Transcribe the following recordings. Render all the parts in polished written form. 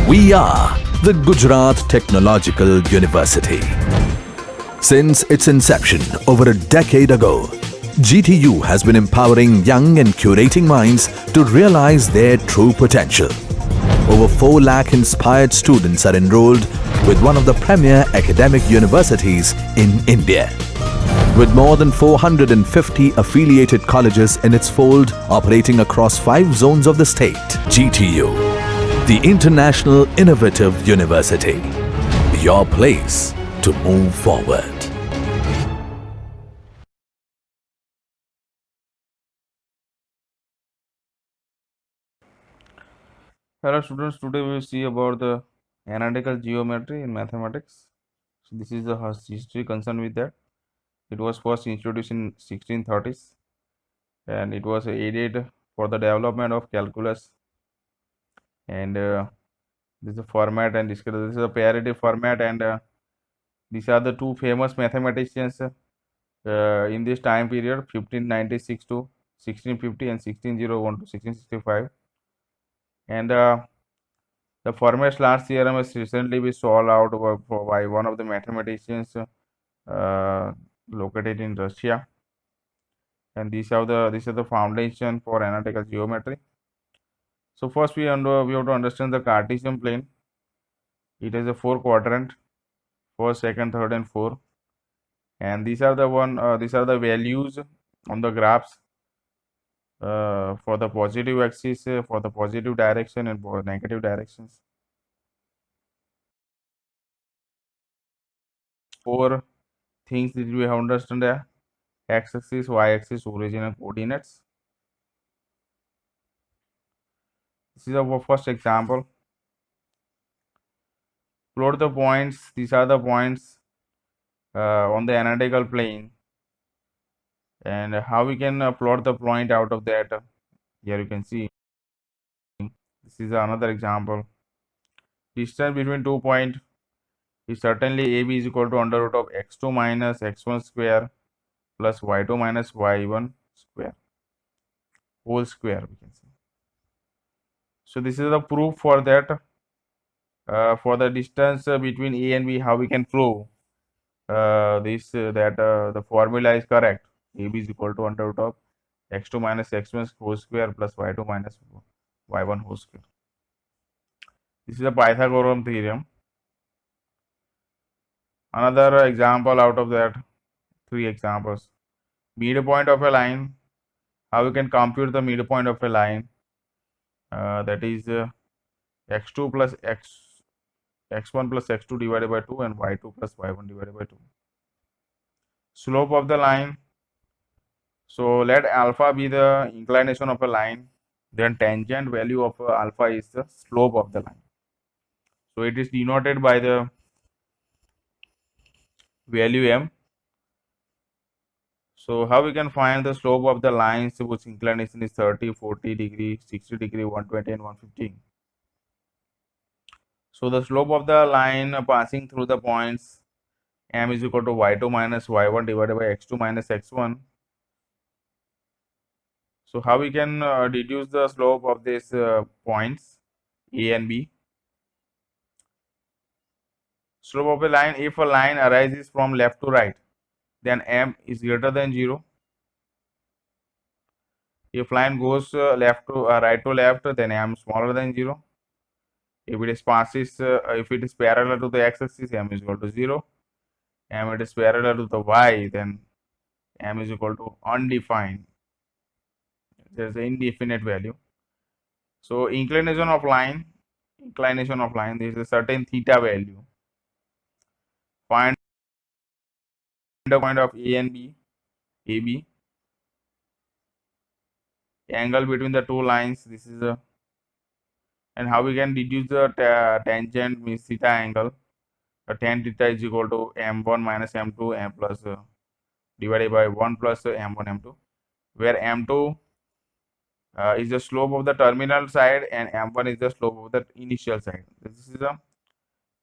We are the Gujarat Technological University. Since its inception over a decade ago, GTU has been empowering young and curating minds to realize their true potential. Over 4 lakh inspired students are enrolled with one of the premier academic universities in India. With more than 450 affiliated colleges in its fold operating across 5 zones of the state, GTU, the International Innovative University, your place to move forward. Hello students, today we will see about the analytical geometry in mathematics. So this is the history concerned with that. It was first introduced in 1630s and it was aided for the development of calculus, and this is the format and this is a parity format, and these are the two famous mathematicians in this time period 1596 to 1650 and 1601 to 1665, and the Fermat-Lars theorem has recently been solved out by one of the mathematicians located in Russia, and these are the foundation for analytical geometry. So first we have to understand the Cartesian plane. It is a 4 quadrant, first, second, third, and four, and these are the values on the graphs for the positive axis, for the positive direction, and for negative directions. 4 things that we have to understand there: x-axis, y-axis, origin, and coordinates. This is our first example. Plot the points. These are the points on the analytical plane, and how we can plot the point out of that. Here you can see. This is another example. Distance between 2 points is certainly AB is equal to under root of x2 minus x1 square plus y2 minus y1 square whole square, we can say. So this is the proof for that. For the distance between A and B, how we can prove the formula is correct. AB is equal to under root of x2 minus x1 whole square plus y2 minus y1 whole square. This is the Pythagorean theorem. Another example out of that, 3 examples. Midpoint of a line. How we can compute the midpoint of a line? That is x2 plus x1 plus x2 divided by 2 and y2 plus y1 divided by 2. Slope of the line. So let alpha be the inclination of a line, then tangent value of alpha is the slope of the line. So it is denoted by the value m. So how we can find the slope of the lines whose inclination is 30, 40 degree, 60 degree, 120 and 115. So the slope of the line passing through the points m is equal to y2 minus y1 divided by x2 minus x1. So how we can deduce the slope of these points A and B? Slope of a line, if a line arises from left to right, then m is greater than 0. If line goes left to right to left, then m is smaller than 0. If it is if it is parallel to the x-axis, m is equal to 0. And it is parallel to the y, then m is equal to undefined. There is an indefinite value. So inclination of line, there is a certain theta value. Find the point of A and B, AB. Angle between the two lines, this is a, and how we can deduce the tangent means theta angle. Tan theta is equal to m1 minus m2 m plus divided by 1 plus m1 m2, where m2 is the slope of the terminal side and m1 is the slope of the initial side. This is the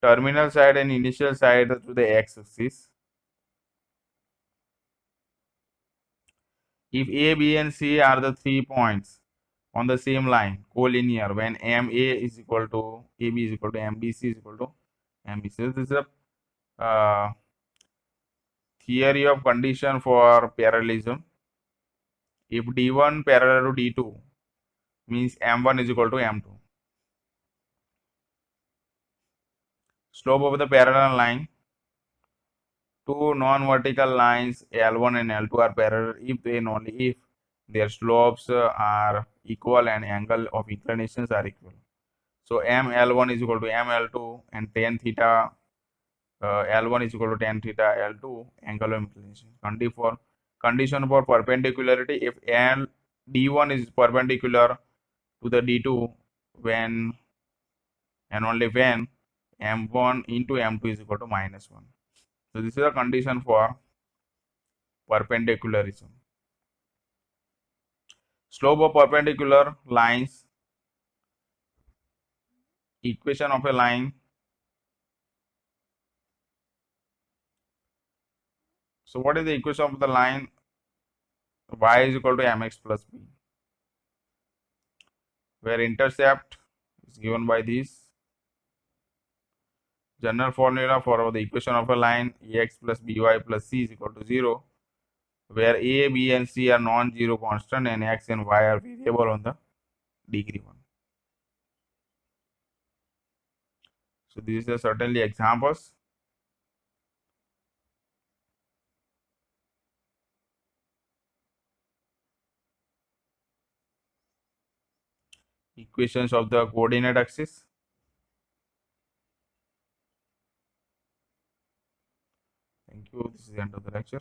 terminal side and initial side to the x-axis. If A, B and C are the 3 points, on the same line, collinear, when MA is equal to AB is equal to MBC is equal to MBC. This is a theory of condition for parallelism. If D1 parallel to D2 means M1 is equal to M2. Slope of the parallel line. Two non-vertical lines L1 and L2 are parallel if and only if their slopes are equal and angle of inclinations are equal. So ML1 is equal to ML2 and tan theta L1 is equal to tan theta L2 angle of inclination. Condition for perpendicularity, if D1 is perpendicular to the D2 when and only when M1 into M2 is equal to -1. So this is a condition for perpendicularism. Slope of perpendicular lines, equation of a line. So what is the equation of the line? Y is equal to mx plus b, where intercept is given by this. General formula for the equation of a line, ax plus by plus c is equal to 0, where a, b and c are non-zero constant and x and y are variable on the degree one. So these are certainly examples. Equations of the coordinate axis. Thank you. This is the end of the lecture.